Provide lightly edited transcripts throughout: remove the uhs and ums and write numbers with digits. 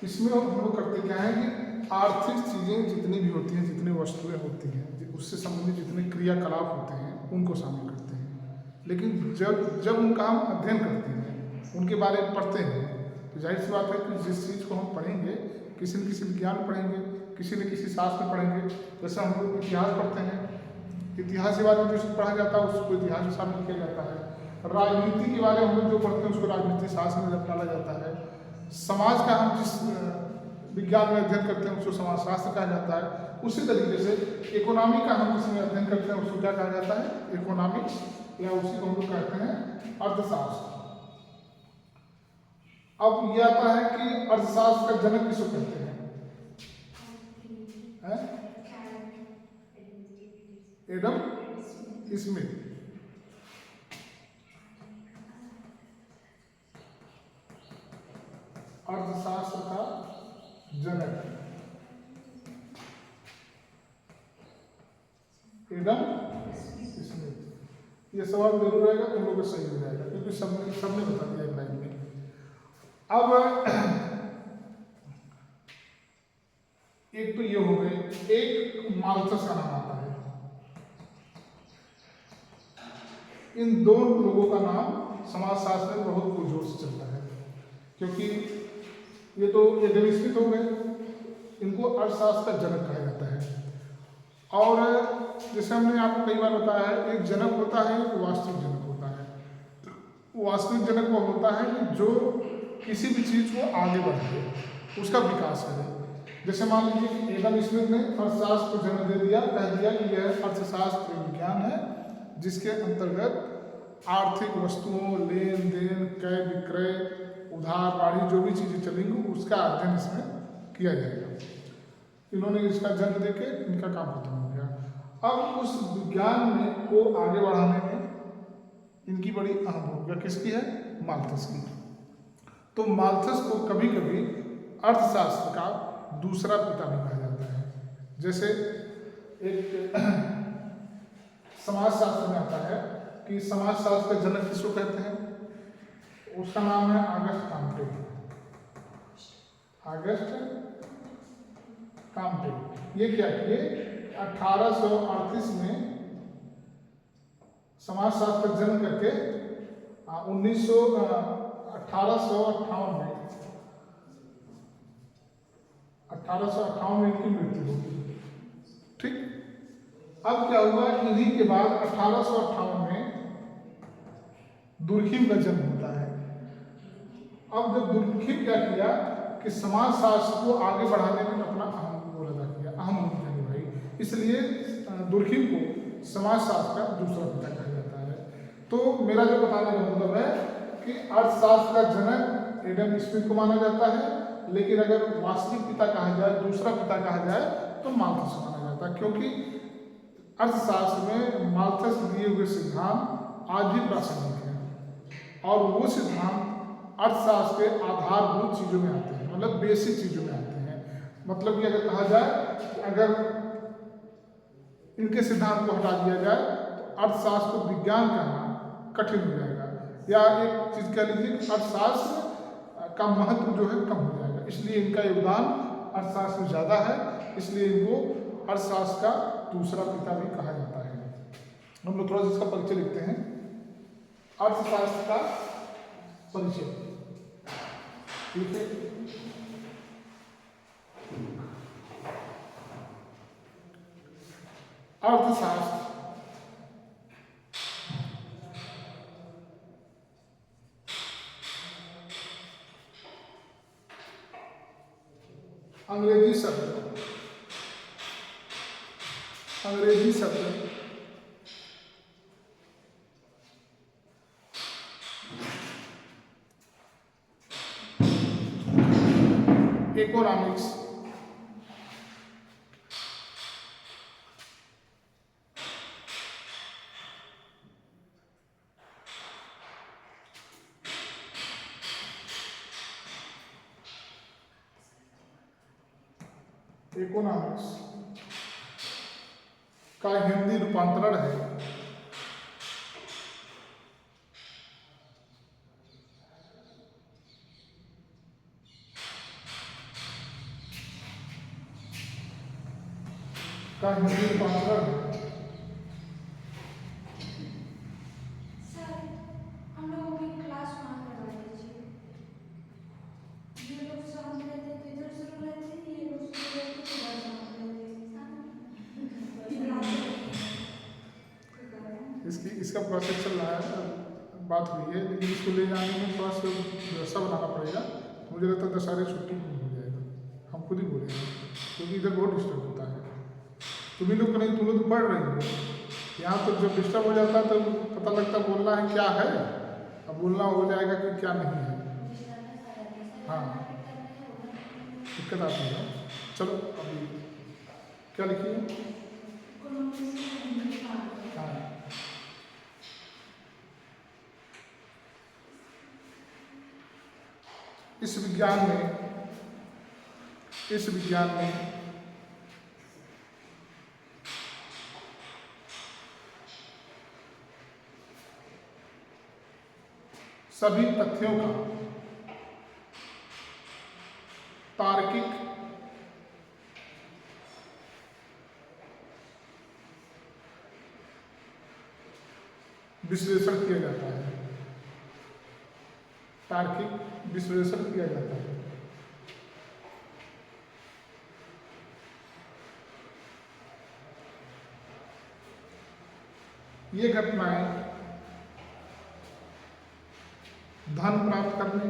इसमें हम लोग करते क्या है कि आर्थिक चीज़ें जितनी भी होती हैं, जितनी वस्तुएं होती हैं, उससे संबंधित जितने क्रियाकलाप होते हैं उनको शामिल करते हैं। लेकिन जब जब उनका हम अध्ययन करते हैं, उनके बारे में पढ़ते हैं, तो जाहिर सी बात है कि जिस चीज़ को हम पढ़ेंगे, किसी न किसी विज्ञान में पढ़ेंगे, किसी न किसी शास्त्र में पढ़ेंगे। जैसे हम लोग इतिहास पढ़ते हैं, इतिहास के बारे में जो पढ़ा जाता है उसको इतिहास में शामिल किया जाता है। राजनीति के बारे में हम लोग जो पढ़ते हैं उसको राजनीति शास्त्र में डाला जाता है। समाज का हम जिस विज्ञान में अध्ययन करते हैं उसको समाजशास्त्र कहा जाता है। उसी तरीके से इकोनॉमी का हम जिसमें अध्ययन करते हैं उसको क्या कहा जाता है? इकोनॉमिक्स, या उसी को हम लोग कहते हैं अर्थशास्त्र। अब ये आता है कि अर्थशास्त्र का जनक किसको कहते हैं? Adam Smith. अर्थशास्त्र का जनक एडम स्मिथ। ये सवाल जरूर रहेगा, तुम लोग को सही हो जाएगा क्योंकि सबने बता दिया एक लाइन में। अब एक तो ये हो गए, एक माल्थस का नाम आता है। इन दो लोगों का नाम समाजशास्त्र में बहुत पुरजोर से चलता है, क्योंकि ये तो एडम स्मिथ हो गए, इनको अर्थशास्त्र का जनक कहा जाता है। और जैसे हमने आपको कई बार बताया है, एक जनक होता है, एक वास्तविक जनक होता है। वास्तविक जनक वो होता है कि जो किसी भी चीज़ को आगे बढ़ाए, उसका विकास करे। जैसे मान लीजिए कि एडम स्मिथ ने अर्थशास्त्र को जन्म दे दिया, कह दिया कि यह अर्थशास्त्र विज्ञान है जिसके अंतर्गत आर्थिक वस्तुओं, लेन देन, क्रय विक्रय, उधार बाड़ी जो भी चीज़ें चलेंगी उसका अध्ययन इसमें किया जाएगा। इन्होंने इसका जन्म देके इनका काम खत्म हो गया। अब उस विज्ञान में को आगे बढ़ाने में इनकी बड़ी अहम भूमिका किसकी है? माल्थस की। तो माल्थस को कभी कभी अर्थशास्त्र का दूसरा पिता भी कहा जाता है। जैसे एक समाजशास्त्र में आता है कि समाजशास्त्र का जनक किसको कहते हैं? उसका नाम है ऑगस्ट काम्टे। ऑगस्ट काम्टे ये क्या किए? 1838 में समाजशास्त्र का जन्म करके 1858 में इनकी मृत्यु होगी। ठीक, अब क्या हुआ? इन्हीं के बाद 1858 में दुर्खिम का जन्म होता है। अब जब दुर्खिम क्या किया कि समाजशास्त्र को आगे बढ़ाने में अपना अहम रोल अदा किया, अहम भूमिका निभाई, इसलिए दुर्खिम को समाजशास्त्र का दूसरा पिता कहा जाता है। तो मेरा जो बताने का मतलब है कि अर्थशास्त्र का जनक एडम स्मिथ को माना जाता है, लेकिन अगर वास्तविक पिता कहा जाए, दूसरा पिता कहा जाए, तो माल्थस को माना जाता है, क्योंकि अर्थशास्त्र में माल्थस दिए हुए सिद्धांत आज भी प्रासंगिक हैं और वो सिद्धांत अर्थशास्त्र के आधारभूत चीज़ों में आते हैं, मतलब बेसिक चीज़ों में आते हैं। मतलब कि अगर कहा जाए कि अगर इनके सिद्धांत को हटा दिया जाए तो अर्थशास्त्र को विज्ञान करना कठिन हो जाएगा, या एक चीज़ कह लीजिए कि अर्थशास्त्र का महत्व जो है कम हो जाएगा। इसलिए इनका योगदान अर्थशास्त्र में ज़्यादा है, इसलिए इनको अर्थशास्त्र का दूसरा पिता भी कहा जाता है। हम लोग थोड़ा सा इसका परिचय लिखते हैं। अर्थशास्त्र का परिचय लिखिए। अर्थशास्त्र अंग्रेजी शब्द इकोनॉमिक्स का हिंदी रूपांतरण है का हिंदी रूपांतरण है। इसका प्रोसेस चल रहा है, बात हुई है, लेकिन इसको ले जाने में थोड़ा सा व्यवस्था बनाना पड़ेगा। मुझे लगता है दशहरे छुट्टी में हो जाएगा, हम खुद ही बोलेंगे, क्योंकि इधर बहुत डिस्टर्ब होता है। तुम्हें लोग नहीं, तुम लोग तो पढ़ रही हो, यहाँ तो जब डिस्टर्ब हो जाता है तो पता लगता बोलना है क्या है, अब बोलना हो जाएगा कि क्या नहीं है। हाँ, दिक्कत आती है। चलो अभी क्या लिखिए। हाँ, इस विज्ञान में सभी तथ्यों का तार्किक विश्लेषण किया जाता है। तार्किक विश्लेषण किया जाता है। ये घटनाएं धन प्राप्त करने,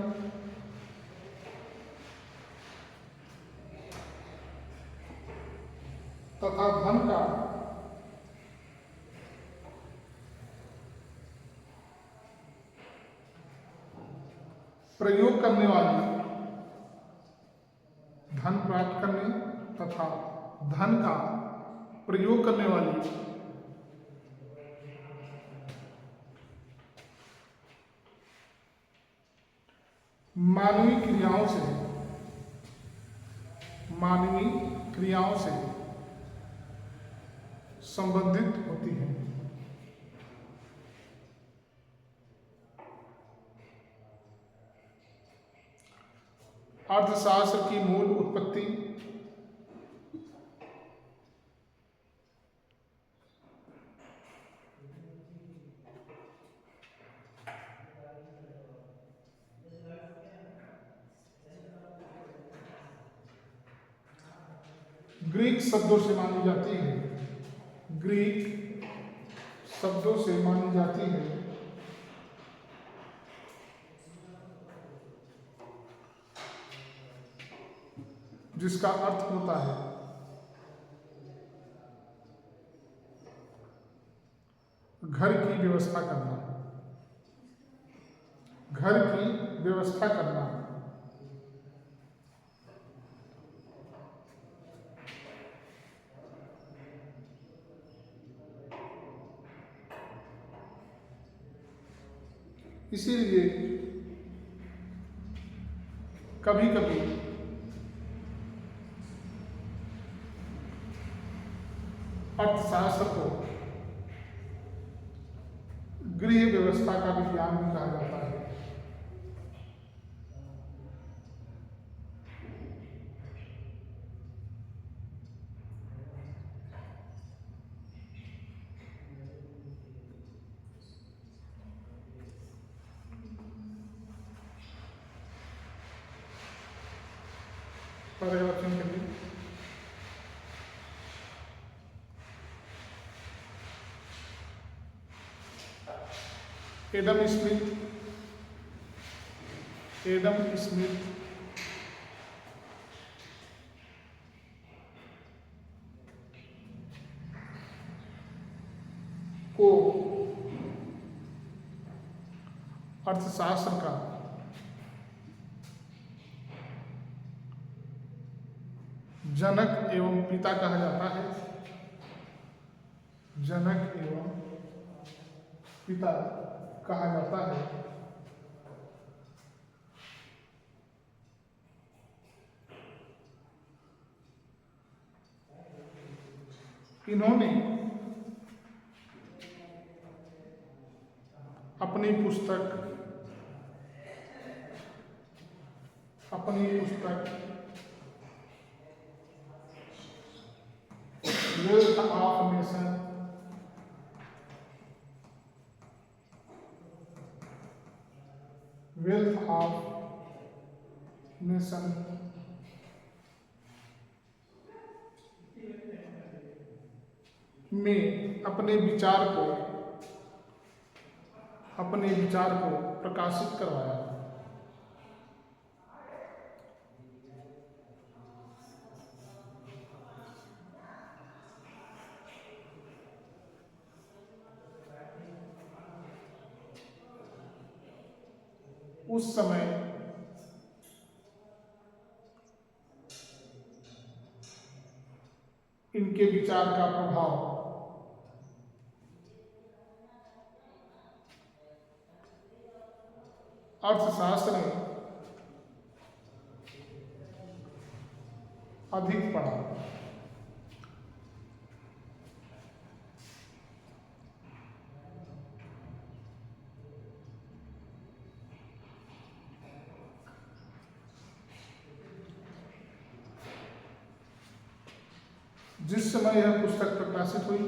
तथा धन का प्रयोग करने वाली, धन प्राप्त करने तथा धन का प्रयोग करने वाली मानवीय क्रियाओं से संबंधित होती है। अर्थशास्त्र की मूल उत्पत्ति ग्रीक शब्दों से मानी जाती है। ग्रीक शब्दों से मानी जाती है, जिसका अर्थ होता है घर की व्यवस्था करना। घर की व्यवस्था करना। इसीलिए कभी कभी अर्थशास्त्र को गृह व्यवस्था का विज्ञान भी कहा जाता है। पर्यवेक्षण के लिए एडम स्मिथ को अर्थशास्त्र का जनक एवं पिता कहा जाता है। जनक एवं पिता कहा जाता है। इन्होंने अपनी पुस्तक wealth of nation, wealth of nation में अपने विचार को प्रकाशित करवाया। उस समय इनके विचार का प्रभाव अर्थशास्त्र में अधिक पड़ा। जिस समय यह पुस्तक प्रकाशित हुई,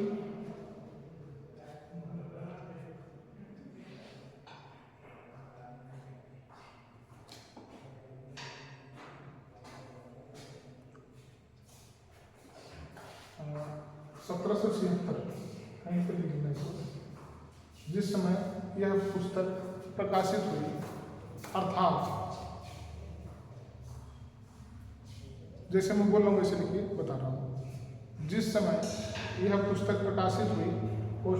जिस समय यह पुस्तक प्रकाशित हुई, अर्थात जैसे मैं बोल रहा हूँ वैसे लिखिए, बता रहा हूँ। जिस समय यह पुस्तक प्रकाशित हुई वो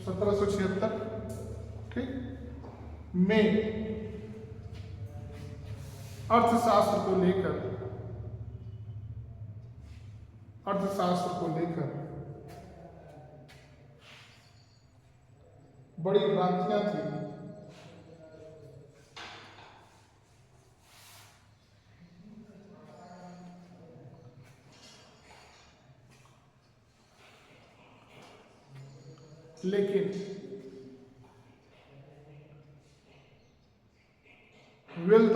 1776 ठीक में अर्थशास्त्र को लेकर बड़ी भ्रांतियां थी। लेकिन वेल्थ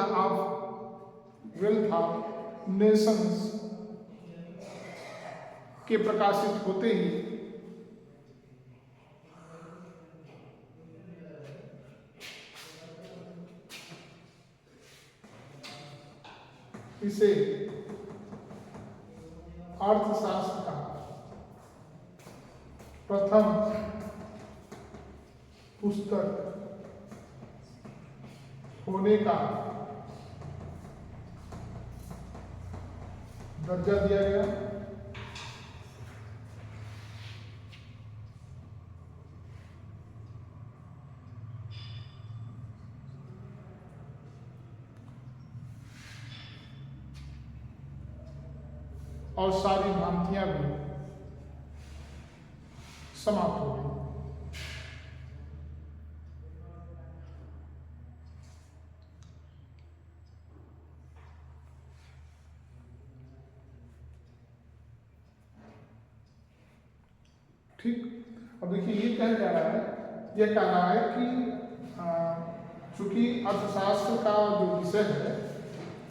ऑफ नेशंस के प्रकाशित होते ही इसे अर्थशास्त्र का प्रथम पुस्तक होने का दर्जा दिया गया। और सारी भ्रांतियां भी समाप्त हो गई। ठीक, अब देखिए ये कह जा रहा है, यह कह रहा है कि चूंकि अर्थशास्त्र का जो विषय है,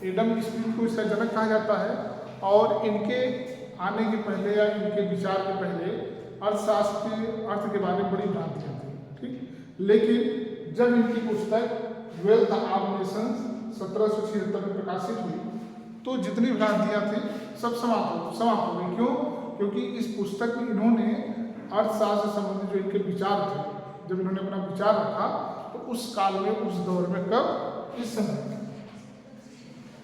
एडम स्मिथ को इसका जनक कहा जाता है, और इनके आने के पहले या इनके विचार के पहले अर्थ के बारे में बड़ी भ्रांतियाँ थी। ठीक, लेकिन जब इनकी पुस्तक वेल्थ ऑफ नेशंस 1776 में प्रकाशित हुई तो जितनी भ्रांतियाँ थी सब समाप्त हो गई। क्यों? क्योंकि इस पुस्तक में इन्होंने अर्थशास्त्र से संबंधित जो इनके विचार थे, जब इन्होंने अपना विचार रखा तो उस काल में, उस दौर में, कब, इस समय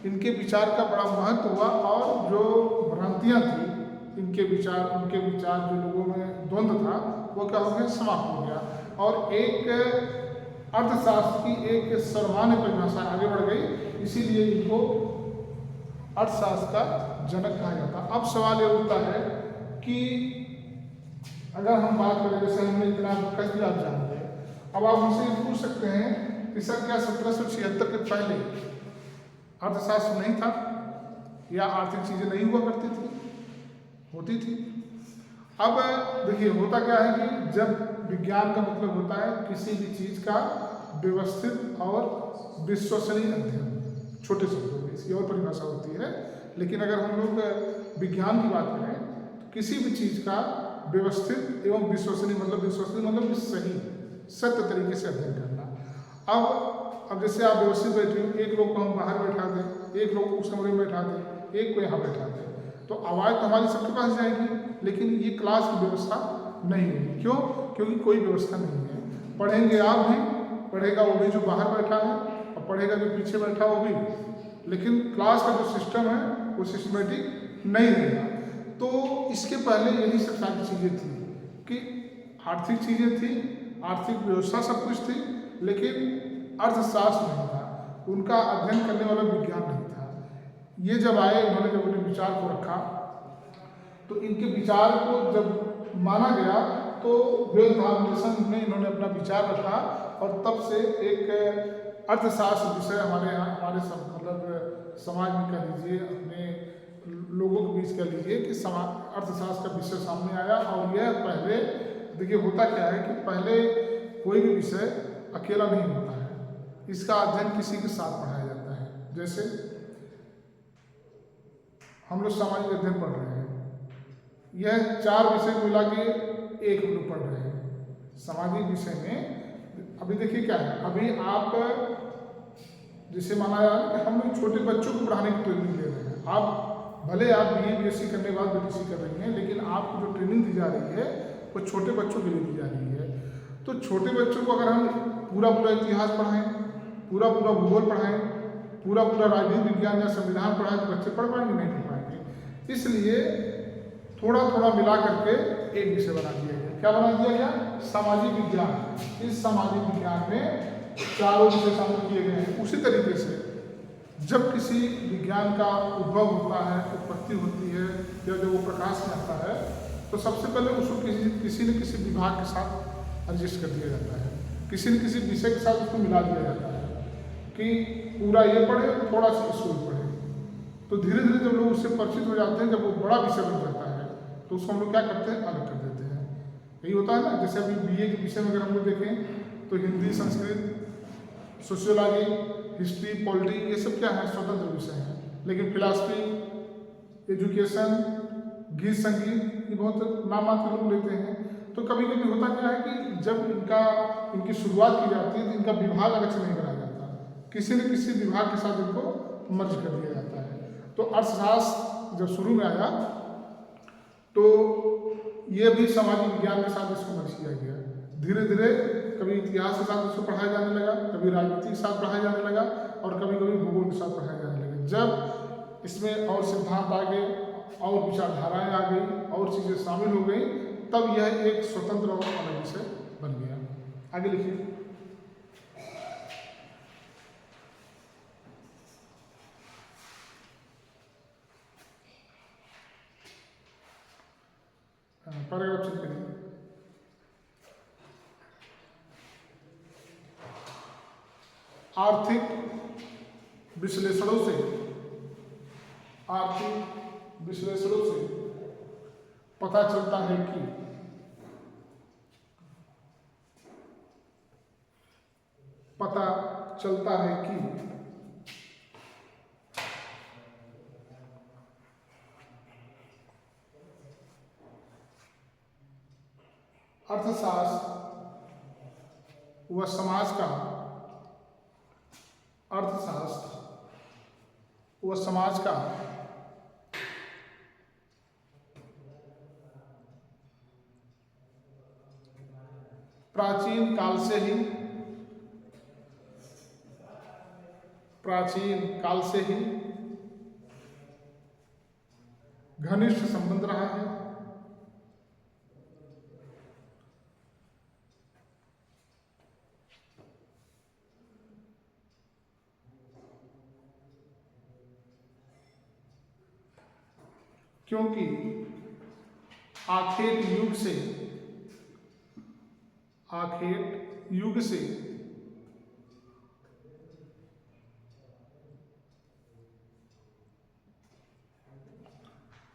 इनके विचार का बड़ा महत्व हुआ, और जो भ्रांतियाँ थी इनके विचार, उनके विचार, जो लोगों में द्वंद्व था, वो क्या हो गया, समाप्त हो गया, और एक अर्थशास्त्र की एक सर्वमान्य परिभाषा आगे बढ़ गई। इसीलिए इनको अर्थशास्त्र का जनक कहा जाता। अब सवाल ये उठता है कि अगर हम बात करें, जैसे हमने इतना कह दिया, आप जानते हैं, अब आप हमसे पूछ सकते हैं कि सर क्या 1776 के पहले अर्थशास्त्र नहीं था, या आर्थिक चीजें नहीं हुआ करती थी? होती थी। अब देखिए होता क्या है कि जब विज्ञान का मतलब होता है किसी भी चीज का व्यवस्थित और विश्वसनीय अध्ययन, छोटे शब्दों में इसकी और परिभाषा होती है, लेकिन अगर हम लोग विज्ञान की बात करें तो किसी भी चीज का व्यवस्थित एवं विश्वसनीय मतलब सही सत्य तरीके से अध्ययन करना। अब जैसे आप व्यवस्थित बैठे हो, एक लोग को हम बाहर बैठा दें, एक लोग उस कमरे में बैठा दें, एक को यहाँ बैठा दें, तो आवाज़ तो हमारी सबके पास जाएगी, लेकिन ये क्लास की व्यवस्था नहीं होगी। क्यों? क्योंकि कोई व्यवस्था नहीं है। पढ़ेंगे आप भी, पढ़ेगा वो भी जो बाहर बैठा है, और पढ़ेगा जो पीछे बैठा वो भी, लेकिन क्लास का जो सिस्टम है वो सिस्टमेटिक नहीं रहेगा। तो इसके पहले यही सब सारी चीज़ें थी कि आर्थिक चीज़ें थी, आर्थिक व्यवस्था सब कुछ थी, लेकिन अर्थशास्त्र नहीं था, उनका अध्ययन करने वाला विज्ञान नहीं था। ये जब आए, इन्होंने जब अपने विचार को रखा, तो इनके विचार को जब माना गया तो वेल्थ ऑर्गेनाइजेशन में इन्होंने अपना विचार रखा, और तब से एक अर्थशास्त्र विषय हमारे यहाँ, हमारे सब मतलब समाज में कह लीजिए, अपने लोगों के बीच कह लीजिए कि अर्थशास्त्र का विषय सामने आया। और यह पहले देखिए होता क्या है कि पहले कोई भी विषय अकेला नहीं होता है, इसका अध्ययन किसी के साथ पढ़ाया जाता है। जैसे हम लोग सामाजिक अध्ययन पढ़ रहे हैं, यह 4 विषय मिला के एक हम लोग पढ़ रहे हैं सामाजिक विषय में। अभी देखिए क्या है, अभी आप जिसे माना जा रहा है कि हम लोग छोटे बच्चों को पढ़ाने की ट्रेनिंग दे रहे हैं। आप भले आप BA BSc करने के बाद BDC कर रही हैं, लेकिन आपको जो ट्रेनिंग दी जा रही है वो छोटे बच्चों के लिए दी जा रही है। तो छोटे बच्चों को अगर हम पूरा इतिहास पढ़ाएं, पूरा भूगोल पढ़ाएं, पूरा राजनीति विज्ञान या संविधान पढ़ाएं, तो बच्चे पढ़ पाएंगे? नहीं पढ़ पाएंगे। इसलिए थोड़ा मिला करके एक विषय बना दिया गया। क्या बना दिया गया? सामाजिक विज्ञान। इस सामाजिक विज्ञान में 4 विषय शामिल किए गए हैं। उसी तरीके से जब किसी विज्ञान का उद्भव होता है, उत्पत्ति होती है, या जब वो प्रकाश में आता है, तो सबसे पहले उसको किसी न किसी विभाग के साथ एडजस्ट कर दिया जाता है, किसी न किसी विषय के साथ उसको मिला दिया जाता है कि पूरा ये पढ़े, थोड़ा सा इसको भी पढ़े। तो धीरे धीरे जब लोग उससे परिचित हो जाते हैं, जब वो बड़ा विषय बन जाता है, तो उसको हम लोग क्या करते हैं? अलग कर देते हैं। यही होता है ना। जैसे अभी BA के विषय में अगर हम लोग देखें तो Hindi, Sanskrit, sociology, history, polity, ये सब क्या है? स्वतंत्र विषय हैं। लेकिन फिलॉसफी, एजुकेशन, गीत संगीत, ये बहुत नाम मात्र लोग लेते हैं। तो कभी कभी होता क्या है कि जब इनकी शुरुआत की जाती है तो इनका विभाग अलग से नहीं बनाया जाता, किसी न किसी विभाग के साथ इनको मर्ज कर दिया जाता है। तो अर्थशास्त्र जब शुरू में आया तो ये भी सामाजिक विज्ञान के साथ इसको मर्ज किया गया। धीरे धीरे कभी इतिहास के साथ इसको पढ़ाया जाने लगा, कभी राजनीति के साथ पढ़ाया जाने लगा, और कभी भूगोल के साथ पढ़ाया जाने लगा। जब इसमें और सिद्धांत आ गए, और विचारधाराएं आ गई, और चीज़ें शामिल हो गई, तब यह एक स्वतंत्र और अलग विषय बन गया। आगे लिखिए। पैराग्राफ चेक करिए। आर्थिक विश्लेषणों से पता चलता है कि अर्थशास्त्र व समाज का प्राचीन काल से ही घनिष्ठ संबंध रहा है। क्योंकि आखेट युग से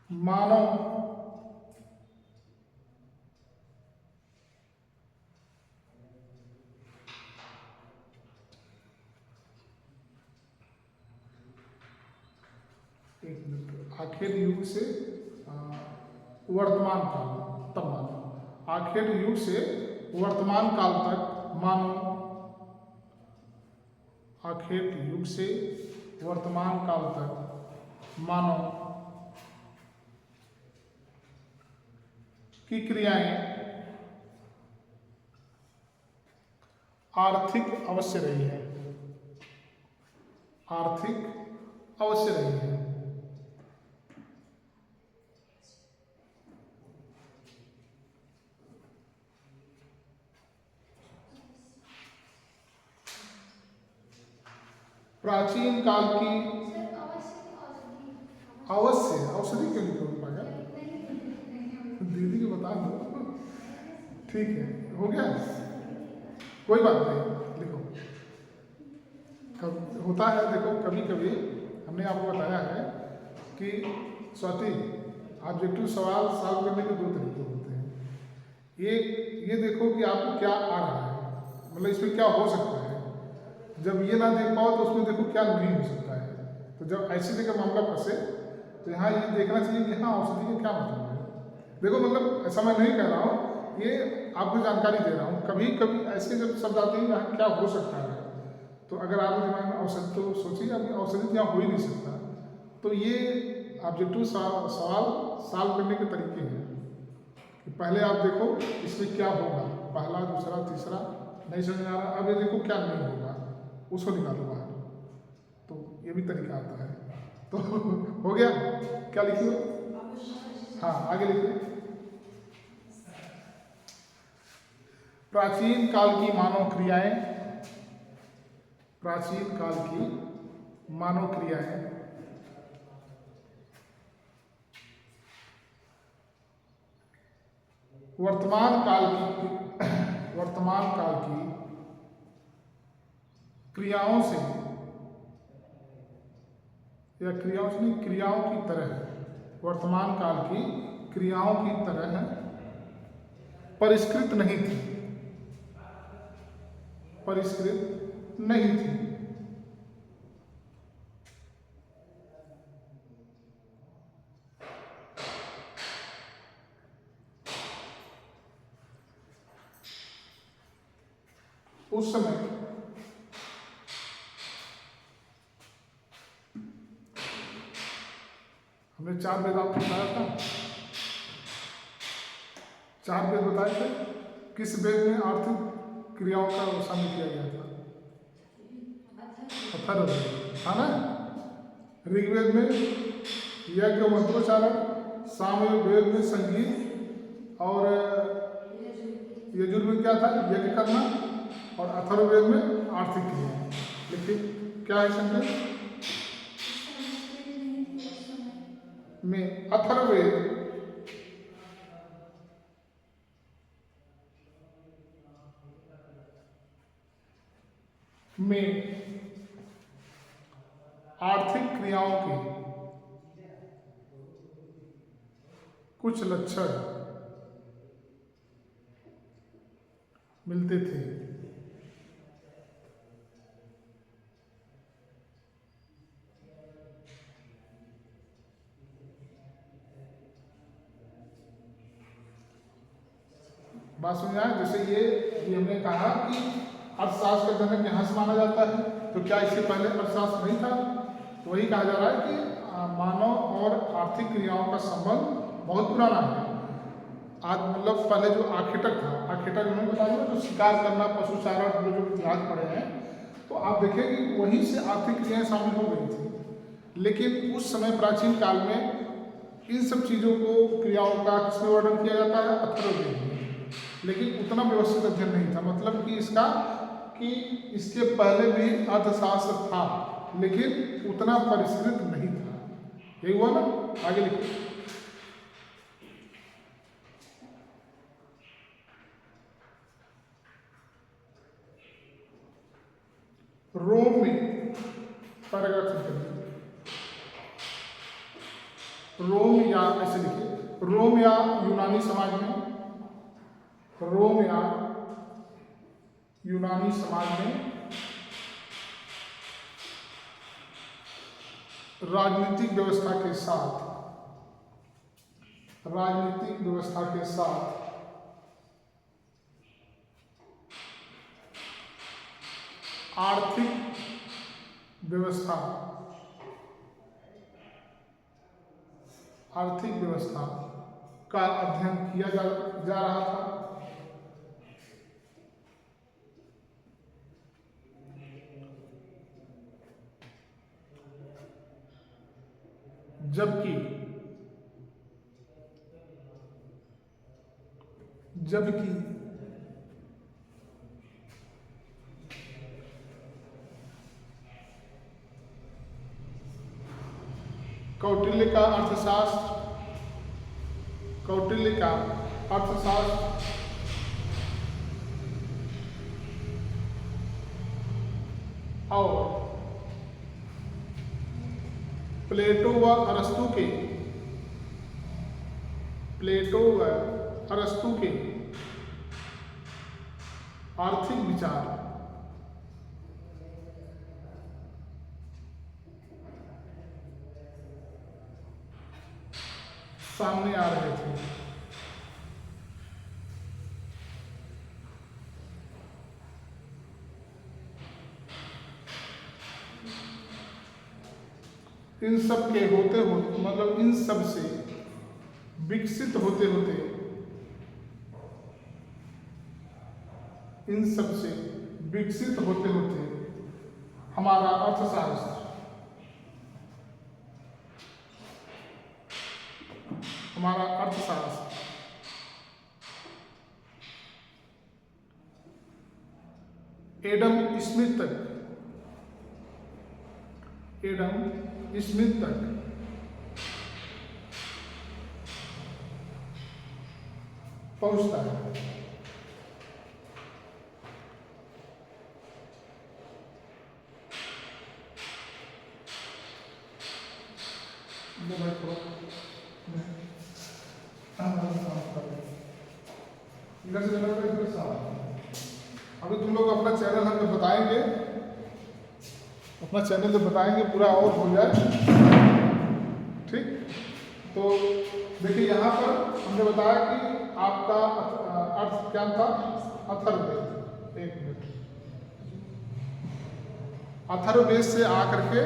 मानव आखिर युग से वर्तमान काल तब मानव आखेट युग से वर्तमान काल तक मानव, आखेट युग से वर्तमान काल तक मानव की क्रियाएं आर्थिक अवश्य रही है, आर्थिक अवश्य रही है। प्राचीन काल की अवश्य, औषधि क्यों लिखो पागल, दीदी को बता दो। ठीक है, हो गया, कोई बात नहीं, लिखो। कब होता है, देखो कभी कभी हमने आपको बताया है कि स्वाति ऑब्जेक्टिव सवाल सॉल्व करने के 2 तरीके होते हैं। एक ये देखो कि आपको क्या आ रहा है, मतलब इसमें क्या हो सकता है। जब ये ना देख पाओ तो उसमें देखो क्या नहीं हो सकता है। तो जब ऐसे जगह मामला फंसे तो यहाँ ये देखना चाहिए कि हाँ औषधि का क्या मतलब है। देखो मतलब ऐसा मैं नहीं कह रहा हूँ, ये आपको जानकारी दे रहा हूँ। कभी कभी ऐसे जब शब्द आते हैं यहाँ क्या हो सकता है, तो अगर आपके दिमाग में औषधि, तो सोचिए अभी औषधि तो यहाँ हो ही नहीं सकता। तो ये ऑब्जेक्टिव सवाल सॉल्व करने के तरीके हैं कि पहले आप देखो इसमें क्या होगा, पहला, दूसरा, तीसरा, नहीं समझ आ रहा, अब ये देखो क्या नहीं होगा, उसको निकालो बाहर। तो ये भी तरीका आता है। तो हो गया, क्या लिखिए, हाँ आगे लिखिए। प्राचीन काल की मानव क्रियाएं, प्राचीन काल की मानव क्रियाएं वर्तमान काल की क्रियाओं से, या क्रियाओं से नहीं, क्रियाओं की तरह, वर्तमान काल की क्रियाओं की तरह परिष्कृत नहीं थी, परिष्कृत नहीं थी। उस समय हमने 4 वेद आपको बताया था, 4 वेद बताए थे। किस वेद में आर्थिक क्रियाओं का शामिल किया गया था? अथर्ववेद, है ना। ऋग्वेद में यज्ञ मंत्रोच्चारण, सामवेद में संगीत, और यजुर्वेद क्या था, यज्ञ करना, और अथर्ववेद में आर्थिक क्रिया। लेकिन क्या है संकेत में? अथर्ववेद में आर्थिक क्रियाओं के कुछ लक्षण मिलते थे। बात समझ आए? जैसे ये हमने कहा कि अर्थशास्त्र का जनक यहाँ से माना जाता है, तो क्या इससे पहले अर्थशास्त्र नहीं था? तो वही कहा जा रहा है कि मानव और आर्थिक क्रियाओं का संबंध बहुत पुराना है। आज मतलब पहले जो आखेटक था, आखेटक उन्होंने बताया जो शिकार करना, पशुचारण, जो इतिहास पढ़े हैं, तो आप देखें कि वहीं से आर्थिक क्रियाएं शामिल हो गई थी। लेकिन उस समय प्राचीन काल में इन सब चीज़ों को, क्रियाओं का किसमें वर्णन किया जाता है? अथर्ववेद में। लेकिन उतना व्यवस्थित अध्ययन नहीं था, मतलब कि इसका कि इसके पहले भी अर्थशास्त्र था, लेकिन उतना परिष्कृत नहीं था। यही हुआ ना? आगे लिखो। रोम में, पैराग्राफ करिए, रोम या ऐसे लिखिए, रोम या यूनानी समाज में, रोम या यूनानी समाज में राजनीतिक व्यवस्था के साथ, राजनीतिक व्यवस्था के साथ आर्थिक व्यवस्था, आर्थिक व्यवस्था का अध्ययन किया जा रहा था। जबकि कौटिल्य का अर्थशास्त्र और प्लेटो व अरस्तु के आर्थिक विचार सामने आ रहे थे। इन सब के होते मतलब इन सब से विकसित होते होते हमारा अर्थशास्त्र एडम स्मिथ तक पहुंचता है। अभी तुम लोग अपना चैनल हमें बताएंगे, पूरा और हो जाए, ठीक। तो देखिए यहाँ पर हमने बताया कि आपका अर्थ क्या था, अथर्ववेद। एक मिनट, अथर्ववेद से आकर के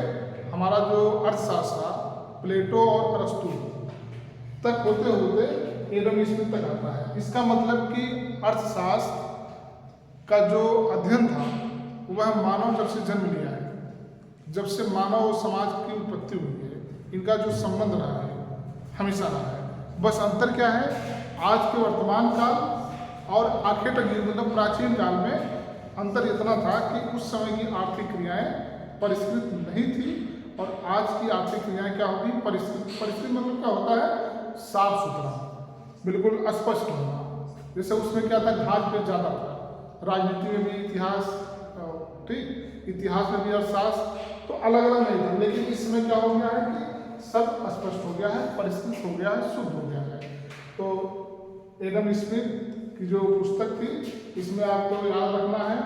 हमारा जो अर्थशास्त्र प्लेटो और अरस्तु तक होते एडम स्मिथ तक आता है। इसका मतलब कि अर्थशास्त्र का जो अध्ययन था वह मानव जब से जन्म लिया है, जब से मानव और समाज की उत्पत्ति हुई है, इनका जो संबंध रहा है हमेशा रहा है। बस अंतर क्या है, आज के वर्तमान काल और आखेटक युग मतलब प्राचीन काल में अंतर इतना था कि उस समय की आर्थिक क्रियाएं परिष्कृत नहीं थी और आज की आर्थिक क्रियाएं क्या होगी, परिष्कृत मतलब क्या होता है, साफ सुथरा, बिल्कुल स्पष्ट होना। जैसे उसमें क्या था, घाट पे ज़्यादा था, राजनीति में भी इतिहास, ठीक, इतिहास में भी अर्थशास्त्र तो अलग अलग नहीं था। लेकिन इसमें क्या हो गया है कि सब स्पष्ट हो गया है, परिष्कृत हो गया है, शुद्ध हो गया है। तो एडम स्मिथ की जो पुस्तक थी, इसमें आपको याद रखना है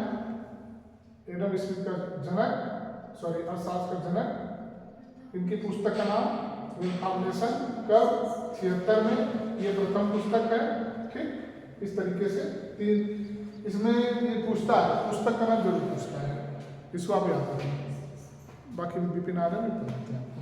एडम स्मिथ का अर्थशास्त्र का जनक, इनकी पुस्तक का नाम इन्फॉर्मेशन कब 76 में, ये प्रथम पुस्तक है, ठीक। इस तरीके से इसमें ये पूछता है, पुस्तक का नाम जरूर पूछता है, इसको आप याद रखें। बाकी विपिन आ रहे हैं, पढ़ाते हैं आपको।